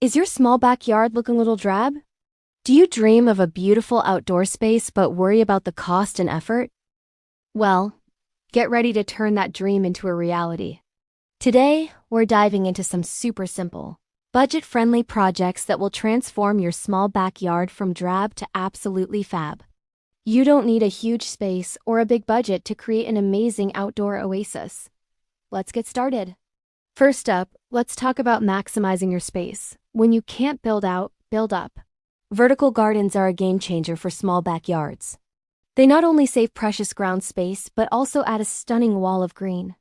Is your small backyard looking a little drab? Do you dream of a beautiful outdoor space but worry about the cost and effort? Well, get ready to turn that dream into a reality. Today, we're diving into some super simple, budget-friendly projects that will transform your small backyard from drab to absolutely fab. You don't need a huge space or a big budget to create an amazing outdoor oasis. Let's get started. First up, let's talk about maximizing your space. When you can't build out, build up. Vertical gardens are a game changer for small backyards. They not only save precious ground space, but also add a stunning wall of green.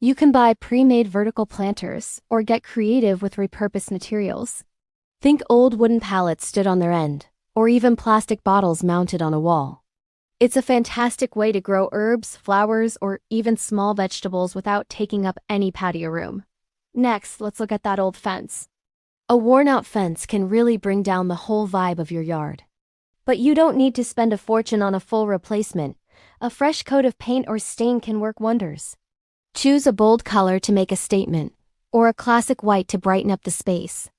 You can buy pre-made vertical planters or get creative with repurposed materials. Think old wooden pallets stood on their end, or even plastic bottles mounted on a wall. It's a fantastic way to grow herbs, flowers, or even small vegetables without taking up any patio room. Next, let's look at that old fence. A worn-out fence can really bring down the whole vibe of your yard. But you don't need to spend a fortune on a full replacement. A fresh coat of paint or stain can work wonders. Choose a bold color to make a statement, or a classic white to brighten up the space.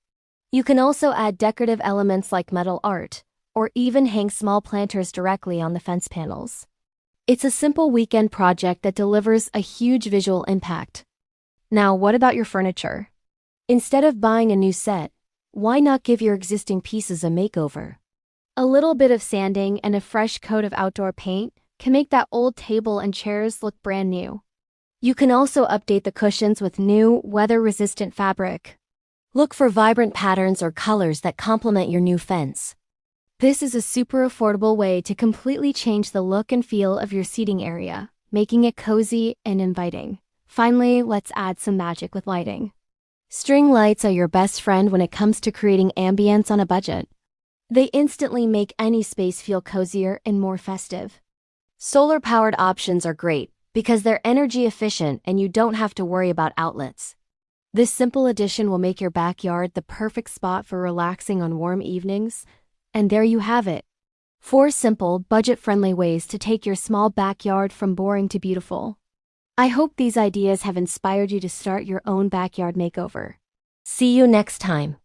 You can also add decorative elements like metal art, or even hang small planters directly on the fence panels. It's a simple weekend project that delivers a huge visual impact. Now, what about your furniture? Instead of buying a new set, why not give your existing pieces a makeover? A little bit of sanding and a fresh coat of outdoor paint can make that old table and chairs look brand new. You can also update the cushions with new, weather-resistant fabric. Look for vibrant patterns or colors that complement your new fence. This is a super affordable way to completely change the look and feel of your seating area, making it cozy and inviting. Finally, let's add some magic with lighting. String lights are your best friend when it comes to creating ambience on a budget. They instantly make any space feel cozier and more festive. Solar-powered options are great because they're energy efficient and you don't have to worry about outlets. This simple addition will make your backyard the perfect spot for relaxing on warm evenings. And there you have it. 4 simple, budget-friendly ways to take your small backyard from boring to beautiful. I hope these ideas have inspired you to start your own backyard makeover. See you next time.